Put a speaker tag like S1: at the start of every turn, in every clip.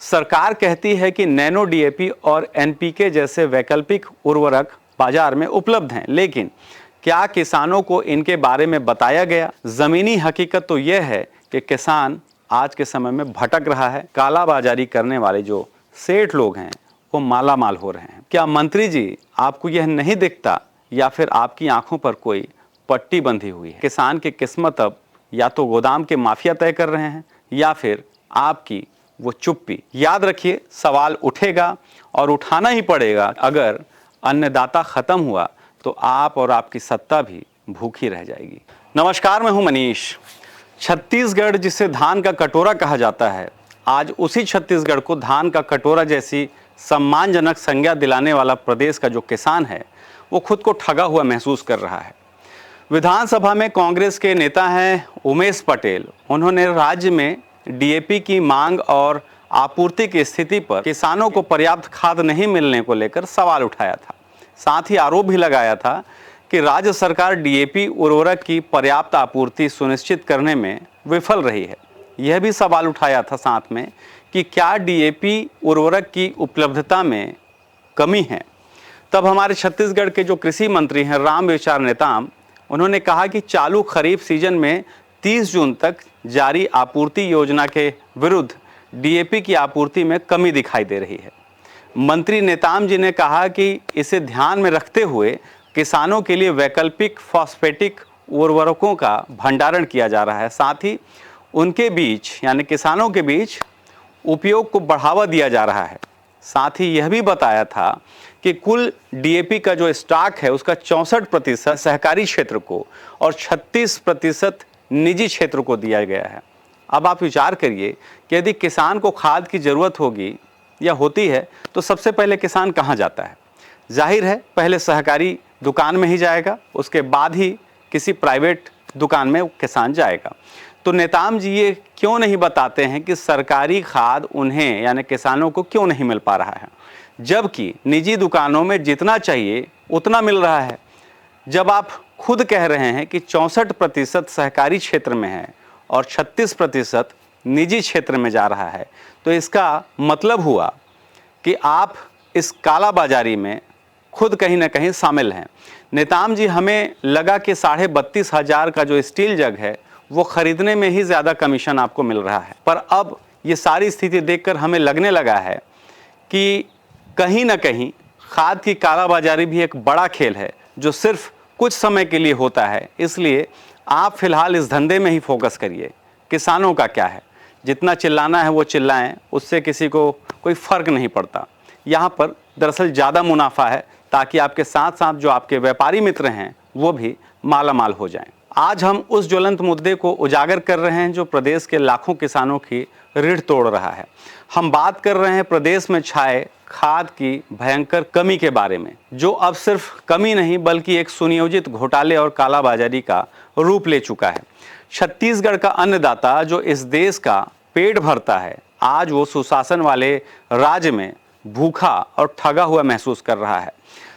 S1: सरकार कहती है कि नैनो डीएपी और एनपीके जैसे वैकल्पिक उर्वरक बाजार में उपलब्ध हैं, लेकिन क्या किसानों को इनके बारे में बताया गया? जमीनी हकीकत तो यह है कि किसान आज के समय में भटक रहा है। कालाबाजारी करने वाले जो सेठ लोग हैं वो माला माल हो रहे हैं। क्या मंत्री जी आपको यह नहीं दिखता, या फिर आपकी आंखों पर कोई पट्टी बंधी हुई है? किसान की किस्मत अब या तो गोदाम के माफिया तय कर रहे हैं, या फिर आपकी वो चुप्पी। याद रखिए, सवाल उठेगा और उठाना ही पड़ेगा। अगर अन्नदाता खत्म हुआ तो आप और आपकी सत्ता भी भूखी रह जाएगी। नमस्कार, मैं हूं मनीष। छत्तीसगढ़, जिसे धान का कटोरा कहा जाता है, आज उसी छत्तीसगढ़ को धान का कटोरा जैसी सम्मानजनक संज्ञा दिलाने वाला प्रदेश का जो किसान है वो खुद को ठगा हुआ महसूस कर रहा है। विधानसभा में कांग्रेस के नेता हैं उमेश पटेल। उन्होंने राज्य में डीएपी की मांग और आपूर्ति की स्थिति पर किसानों को पर्याप्त खाद नहीं मिलने को लेकर सवाल उठाया था। साथ ही आरोप भी लगाया था कि राज्य सरकार डीएपी उर्वरक की पर्याप्त आपूर्ति सुनिश्चित करने में विफल रही है। यह भी सवाल उठाया था साथ में कि क्या डीएपी उर्वरक की उपलब्धता में कमी है। तब हमारे छत्तीसगढ़ के जो कृषि मंत्री हैं रामविचार नेताम, उन्होंने कहा कि चालू खरीफ सीजन में 30 जून तक जारी आपूर्ति योजना के विरुद्ध डीएपी की आपूर्ति में कमी दिखाई दे रही है। मंत्री नेताम जी ने कहा कि इसे ध्यान में रखते हुए किसानों के लिए वैकल्पिक फॉस्फेटिक उर्वरकों का भंडारण किया जा रहा है। साथ ही उनके बीच यानी किसानों के बीच उपयोग को बढ़ावा दिया जा रहा है। साथ ही यह भी बताया था कि कुल डीएपी का जो स्टॉक है उसका 64% सहकारी क्षेत्र को और 36% निजी क्षेत्र को दिया गया है। अब आप विचार करिए कि यदि किसान को खाद की ज़रूरत होगी या होती है तो सबसे पहले किसान कहाँ जाता है? जाहिर है पहले सहकारी दुकान में ही जाएगा, उसके बाद ही किसी प्राइवेट दुकान में किसान जाएगा। तो नेताम जी ये क्यों नहीं बताते हैं कि सरकारी खाद उन्हें यानी किसानों को क्यों नहीं मिल पा रहा है, जबकि निजी दुकानों में जितना चाहिए उतना मिल रहा है? जब आप खुद कह रहे हैं कि 64% सहकारी क्षेत्र में है और 36% निजी क्षेत्र में जा रहा है, तो इसका मतलब हुआ कि आप इस कालाबाजारी में खुद कहीं ना कहीं शामिल हैं। नेताम जी, हमें लगा कि 32,500 का जो स्टील जग है वो खरीदने में ही ज़्यादा कमीशन आपको मिल रहा है, पर अब ये सारी स्थिति देखकर हमें लगने लगा है कि कहीं ना कहीं खाद की कालाबाजारी भी एक बड़ा खेल है जो सिर्फ कुछ समय के लिए होता है। इसलिए आप फिलहाल इस धंधे में ही फोकस करिए। किसानों का क्या है, जितना चिल्लाना है वो चिल्लाएं, उससे किसी को कोई फ़र्क नहीं पड़ता। यहाँ पर दरअसल ज़्यादा मुनाफा है, ताकि आपके साथ साथ जो आपके व्यापारी मित्र हैं वो भी माला माल हो जाएं। आज हम उस ज्वलंत मुद्दे को उजागर कर रहे हैं जो प्रदेश के लाखों किसानों की रीढ़ तोड़ रहा है। हम बात कर रहे हैं प्रदेश में छाए खाद की भयंकर कमी के बारे में, जो अब सिर्फ कमी नहीं बल्कि एक सुनियोजित घोटाले और कालाबाजारी का रूप ले चुका है। छत्तीसगढ़ का अन्नदाता जो इस देश का पेट भरता है, आज वो सुशासन वाले राज्य में भूखा और ठगा हुआ महसूस कर रहा है।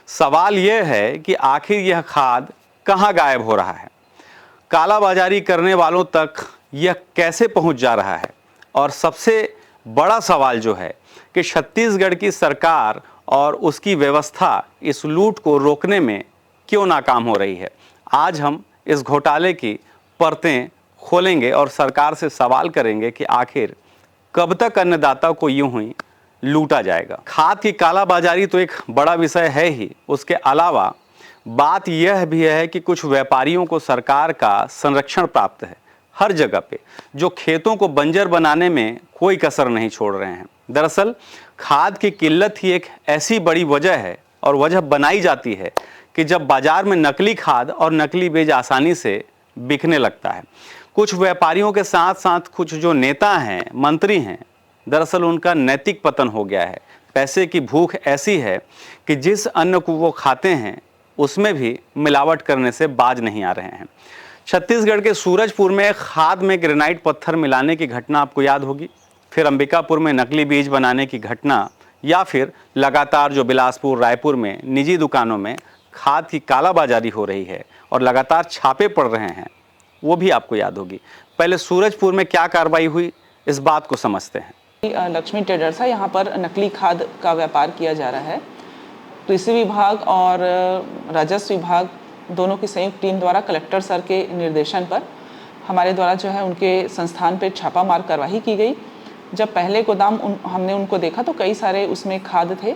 S1: सवाल यह है कि आखिर यह खाद कहाँ गायब हो रहा है? कालाबाजारी करने वालों तक यह कैसे पहुंच जा रहा है? और सबसे बड़ा सवाल जो है कि छत्तीसगढ़ की सरकार और उसकी व्यवस्था इस लूट को रोकने में क्यों नाकाम हो रही है? आज हम इस घोटाले की परतें खोलेंगे और सरकार से सवाल करेंगे कि आखिर कब तक अन्नदाता को यूं ही लूटा जाएगा। खाद की कालाबाजारी तो एक बड़ा विषय है ही, उसके अलावा बात यह भी है कि कुछ व्यापारियों को सरकार का संरक्षण प्राप्त है हर जगह पे, जो खेतों को बंजर बनाने में कोई कसर नहीं छोड़ रहे हैं। दरअसल खाद की किल्लत ही एक ऐसी बड़ी वजह है, और वजह बनाई जाती है कि जब बाजार में नकली खाद और नकली बीज आसानी से बिकने लगता है। कुछ व्यापारियों के साथ साथ कुछ जो नेता हैं, मंत्री हैं, दरअसल उनका नैतिक पतन हो गया है। पैसे की भूख ऐसी है कि जिस अन्न को वो खाते हैं उसमें भी मिलावट करने से बाज नहीं आ रहे हैं। छत्तीसगढ़ के सूरजपुर में खाद में ग्रेनाइट पत्थर मिलाने की घटना आपको याद होगी, फिर अंबिकापुर में नकली बीज बनाने की घटना, या फिर लगातार जो बिलासपुर, रायपुर में निजी दुकानों में खाद की कालाबाजारी हो रही है और लगातार छापे पड़ रहे हैं, वो भी आपको याद होगी। पहले सूरजपुर में क्या कार्रवाई हुई, इस बात को समझते हैं।
S2: लक्ष्मी ट्रेडर्स है, यहाँ पर नकली खाद का व्यापार किया जा रहा है। कृषि विभाग और राजस्व विभाग दोनों की संयुक्त टीम द्वारा कलेक्टर सर के निर्देशन पर हमारे द्वारा जो है उनके संस्थान पे छापामार कार्रवाई की गई। जब पहले गोदाम हमने उनको देखा तो कई सारे उसमें खाद थे।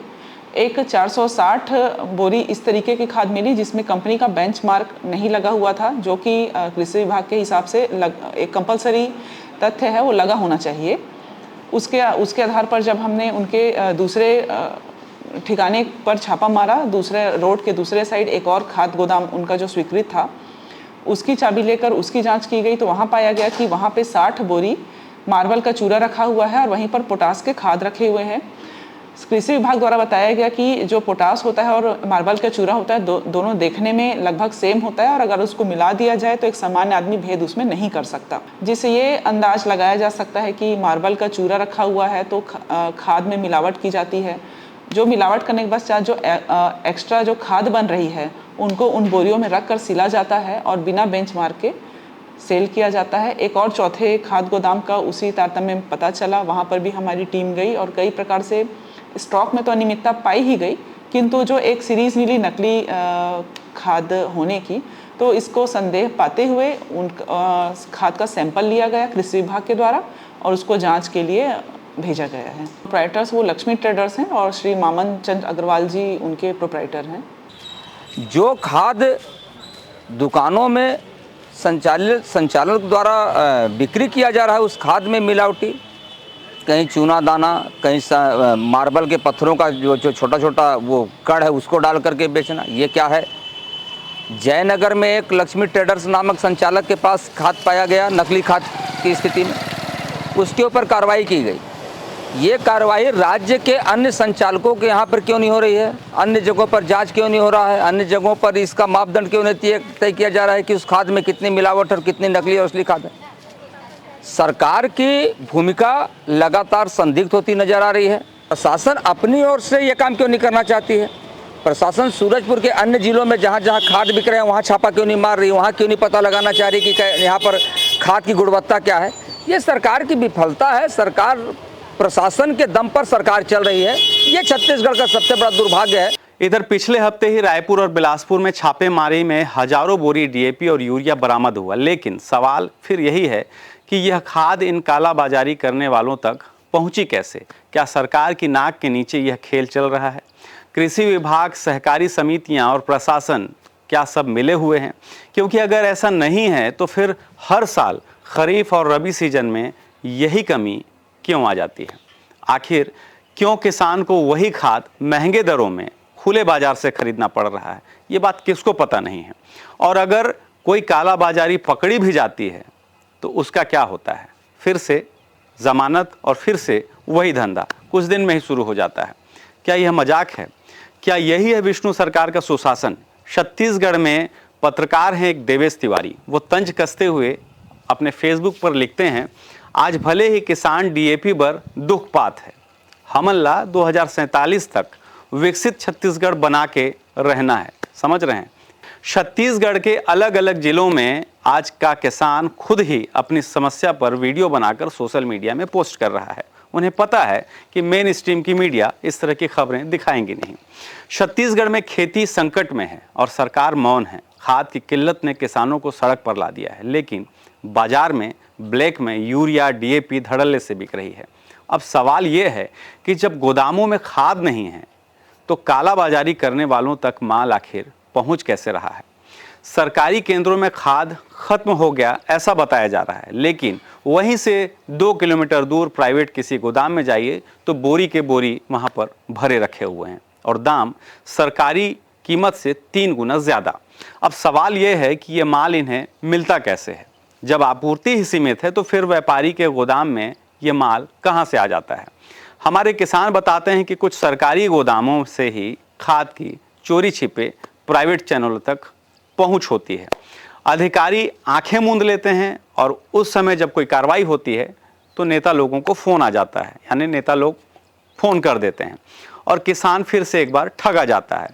S2: एक 460 बोरी इस तरीके की खाद मिली जिसमें कंपनी का बेंचमार्क नहीं लगा हुआ था, जो कि कृषि विभाग के हिसाब से एक कंपलसरी तथ्य है, वो लगा होना चाहिए। उसके आधार पर जब हमने उनके दूसरे ठिकाने पर छापा मारा, दूसरे रोड के दूसरे साइड एक और खाद गोदाम उनका जो स्वीकृत था, उसकी चाबी लेकर उसकी जांच की गई तो वहाँ पाया गया कि वहाँ पे 60 बोरी मार्बल का चूरा रखा हुआ है और वहीं पर पोटास के खाद रखे हुए हैं। कृषि विभाग द्वारा बताया गया कि जो पोटास होता है और मार्बल का चूरा होता है दोनों देखने में लगभग सेम होता है और अगर उसको मिला दिया जाए तो एक सामान्य आदमी भेद उसमें नहीं कर सकता, जिससे ये अंदाज लगाया जा सकता है कि मार्बल का चूरा रखा हुआ है तो खाद में मिलावट की जाती है। जो मिलावट करने के पश्चात जो एक्स्ट्रा जो खाद बन रही है उनको उन बोरियों में रख कर सिला जाता है और बिना बेंचमार्क के सेल किया जाता है। एक और चौथे खाद गोदाम का उसी तारतम्य में पता चला, वहाँ पर भी हमारी टीम गई और कई प्रकार से स्टॉक में तो अनियमितता पाई ही गई, किंतु जो एक सीरीज मिली नकली खाद होने की, तो इसको संदेह पाते हुए उन खाद का सैंपल लिया गया कृषि विभाग के द्वारा और उसको जांच के लिए भेजा गया है। प्रोप्राइटर्स वो लक्ष्मी ट्रेडर्स हैं और श्री मामन चंद अग्रवाल जी उनके प्रोप्राइटर हैं।
S3: जो खाद दुकानों में संचालक द्वारा बिक्री किया जा रहा है, उस खाद में मिलावटी, कहीं चूना दाना, कहीं मार्बल के पत्थरों का जो छोटा छोटा वो कण है उसको डाल करके बेचना, ये क्या है। जयनगर में एक लक्ष्मी ट्रेडर्स नामक संचालक के पास खाद पाया गया नकली खाद की स्थिति में, उसके ऊपर कार्रवाई की गई। ये कार्रवाई राज्य के अन्य संचालकों के यहाँ पर क्यों नहीं हो रही है? अन्य जगहों पर जांच क्यों नहीं हो रहा है? अन्य जगहों पर इसका मापदंड क्यों नहीं तय किया जा रहा है कि उस खाद में कितनी मिलावट और कितनी नकली और असली खाद है? सरकार की भूमिका लगातार संदिग्ध होती नजर आ रही है। प्रशासन अपनी ओर से ये काम क्यों नहीं करना चाहती है? प्रशासन सूरजपुर के अन्य जिलों में जहाँ जहाँ खाद बिक रहे हैं वहाँ छापा क्यों नहीं मार रही, वहाँ क्यों नहीं पता लगाना चाह रही कि यहाँ पर खाद की गुणवत्ता क्या है? ये सरकार की विफलता है। सरकार प्रशासन के दम पर सरकार चल रही है, ये छत्तीसगढ़ का सबसे बड़ा दुर्भाग्य है।
S1: इधर पिछले हफ्ते ही रायपुर और बिलासपुर में छापेमारी में हजारों बोरी डीएपी और यूरिया बरामद हुआ, लेकिन सवाल फिर यही है कि यह खाद इन कालाबाजारी करने वालों तक पहुंची कैसे? क्या सरकार की नाक के नीचे यह खेल चल रहा है? कृषि विभाग, सहकारी समितियां और प्रशासन क्या सब मिले हुए हैं? क्योंकि अगर ऐसा नहीं है तो फिर हर साल खरीफ और रबी सीजन में यही कमी क्यों आ जाती है? आखिर क्यों किसान को वही खाद महंगे दरों में खुले बाजार से खरीदना पड़ रहा है? ये बात किसको पता नहीं है। और अगर कोई कालाबाजारी पकड़ी भी जाती है तो उसका क्या होता है? फिर से जमानत और फिर से वही धंधा कुछ दिन में ही शुरू हो जाता है। क्या यह मजाक है? क्या यही है विष्णु सरकार का सुशासन? छत्तीसगढ़ में पत्रकार हैं एक देवेश तिवारी, वो तंज कसते हुए अपने फेसबुक पर लिखते हैं, आज भले ही किसान डीएपी पर दुखपात है, हमला 2047 तक विकसित छत्तीसगढ़ बना के रहना है। समझ रहे हैं? छत्तीसगढ़ के अलग अलग जिलों में आज का किसान खुद ही अपनी समस्या पर वीडियो बनाकर सोशल मीडिया में पोस्ट कर रहा है। उन्हें पता है कि मेन स्ट्रीम की मीडिया इस तरह की खबरें दिखाएंगी नहीं। छत्तीसगढ़ में खेती संकट में है और सरकार मौन है। खाद की किल्लत ने किसानों को सड़क पर ला दिया है, लेकिन बाजार में ब्लैक में यूरिया डीएपी धड़ल्ले से बिक रही है। अब सवाल ये है कि जब गोदामों में खाद नहीं है तो कालाबाजारी करने वालों तक माल आखिर पहुंच कैसे रहा है? सरकारी केंद्रों में खाद खत्म हो गया ऐसा बताया जा रहा है, लेकिन वहीं से 2 किलोमीटर दूर प्राइवेट किसी गोदाम में जाइए तो बोरी के बोरी वहां पर भरे रखे हुए हैं और दाम सरकारी कीमत से 3 गुना ज़्यादा। अब सवाल यह है कि ये माल इन्हें मिलता कैसे है? जब आपूर्ति ही सीमित है तो फिर व्यापारी के गोदाम में ये माल कहाँ से आ जाता है? हमारे किसान बताते हैं कि कुछ सरकारी गोदामों से ही खाद की चोरी छिपे प्राइवेट चैनलों तक पहुंच होती है। अधिकारी आंखें मूंद लेते हैं और उस समय जब कोई कार्रवाई होती है तो नेता लोगों को फ़ोन आ जाता है, यानी नेता लोग फ़ोन कर देते हैं और किसान फिर से एक बार ठगा जाता है।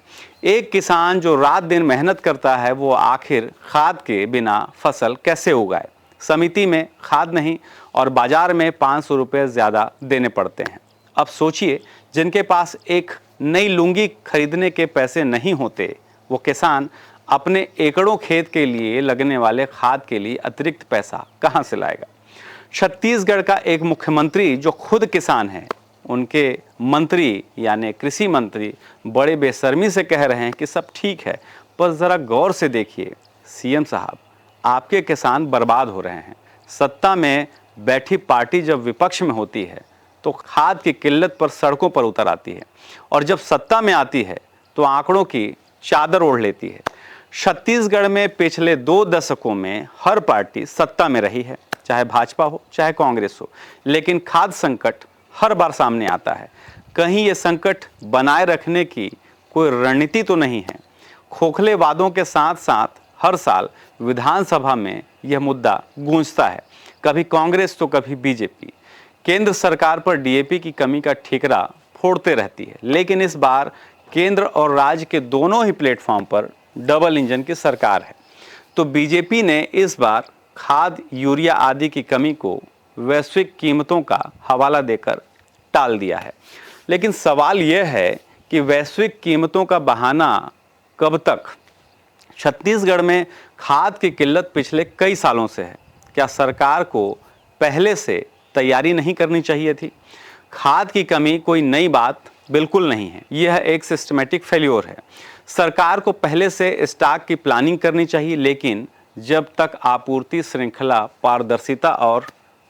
S1: एक किसान जो रात दिन मेहनत करता है वो आखिर खाद के बिना फसल कैसे उगाए? समिति में खाद नहीं और बाजार में 500 रुपये ज़्यादा देने पड़ते हैं। अब सोचिए, जिनके पास एक नई लुंगी खरीदने के पैसे नहीं होते, वो किसान अपने एकड़ों खेत के लिए लगने वाले खाद के लिए अतिरिक्त पैसा कहाँ से लाएगा। छत्तीसगढ़ का एक मुख्यमंत्री जो खुद किसान है, उनके मंत्री यानी कृषि मंत्री बड़े बेशर्मी से कह रहे हैं कि सब ठीक है, पर ज़रा गौर से देखिए सीएम साहब, आपके किसान बर्बाद हो रहे हैं। सत्ता में बैठी पार्टी जब विपक्ष में होती है तो खाद की किल्लत पर सड़कों पर उतर आती है, और जब सत्ता में आती है तो आंकड़ों की चादर ओढ़ लेती है। छत्तीसगढ़ में पिछले 2 दशकों में हर पार्टी सत्ता में रही है, चाहे भाजपा हो चाहे कांग्रेस हो, लेकिन खाद्य संकट हर बार सामने आता है। कहीं ये संकट बनाए रखने की कोई रणनीति तो नहीं है। खोखले वादों के साथ साथ हर साल विधानसभा में यह मुद्दा गूंजता है, कभी कांग्रेस तो कभी बीजेपी केंद्र सरकार पर डीएपी की कमी का ठिकरा फोड़ते रहती है। लेकिन इस बार केंद्र और राज्य के दोनों ही प्लेटफॉर्म पर डबल इंजन की सरकार है, तो बीजेपी ने इस बार खाद, यूरिया आदि की कमी को वैश्विक कीमतों का हवाला देकर टाल दिया है। लेकिन सवाल यह है कि वैश्विक कीमतों का बहाना कब तक। छत्तीसगढ़ में खाद की किल्लत पिछले कई सालों से है। क्या सरकार को पहले से तैयारी नहीं करनी चाहिए थी? खाद की कमी कोई नई बात बिल्कुल नहीं है, यह एक सिस्टमेटिक फेल्योर है। सरकार को पहले से स्टॉक की प्लानिंग करनी चाहिए, लेकिन जब तक आपूर्ति श्रृंखला पारदर्शिता और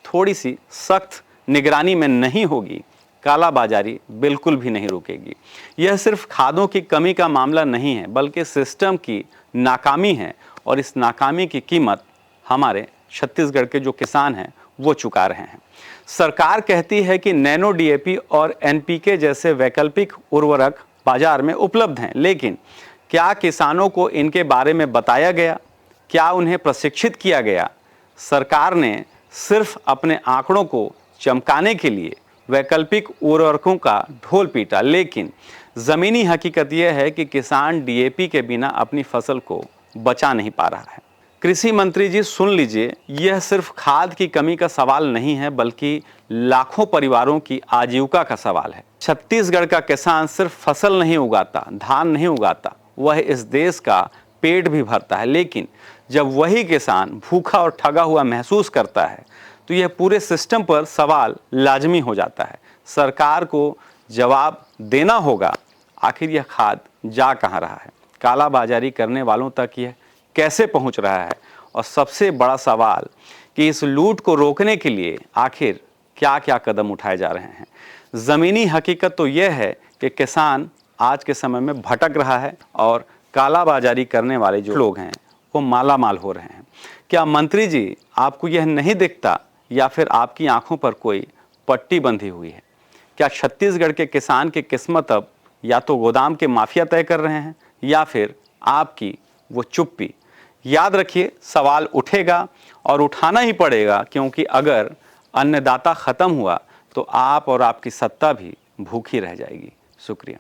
S1: थोड़ी सी सख्त निगरानी में नहीं होगी, कालाबाजारी बिल्कुल भी नहीं रुकेगी। यह सिर्फ खादों की कमी का मामला नहीं है, बल्कि सिस्टम की नाकामी है, और इस नाकामी की कीमत हमारे छत्तीसगढ़ के जो किसान हैं वो चुका रहे हैं। सरकार कहती है कि नैनो डीएपी और एनपीके जैसे वैकल्पिक उर्वरक बाजार में उपलब्ध हैं, लेकिन क्या किसानों को इनके बारे में बताया गया? क्या उन्हें प्रशिक्षित किया गया? सरकार ने सिर्फ अपने आंकड़ों को चमकाने के लिए वैकल्पिक उर्वरकों का ढोल पीटा, लेकिन ज़मीनी हकीकत यह है कि किसान डीएपी के बिना अपनी फसल को बचा नहीं पा रहा है। कृषि मंत्री जी सुन लीजिए, यह सिर्फ खाद की कमी का सवाल नहीं है, बल्कि लाखों परिवारों की आजीविका का सवाल है। छत्तीसगढ़ का किसान सिर्फ फसल नहीं उगाता, धान नहीं उगाता, वह इस देश का पेट भी भरता है। लेकिन जब वही किसान भूखा और ठगा हुआ महसूस करता है तो यह पूरे सिस्टम पर सवाल लाजमी हो जाता है। सरकार को जवाब देना होगा, आखिर यह खाद जा कहाँ रहा है, कालाबाजारी करने वालों तक यह कैसे पहुंच रहा है, और सबसे बड़ा सवाल कि इस लूट को रोकने के लिए आखिर क्या क्या कदम उठाए जा रहे हैं। ज़मीनी हकीकत तो यह है कि किसान आज के समय में भटक रहा है और कालाबाजारी करने वाले जो लोग हैं वो माला माल हो रहे हैं। क्या मंत्री जी आपको यह नहीं दिखता, या फिर आपकी आंखों पर कोई पट्टी बंधी हुई है? क्या छत्तीसगढ़ के किसान की किस्मत अब या तो गोदाम के माफिया तय कर रहे हैं, या फिर आपकी वो चुप्पी? याद रखिए, सवाल उठेगा और उठाना ही पड़ेगा, क्योंकि अगर अन्नदाता ख़त्म हुआ तो आप और आपकी सत्ता भी भूखी रह जाएगी। शुक्रिया।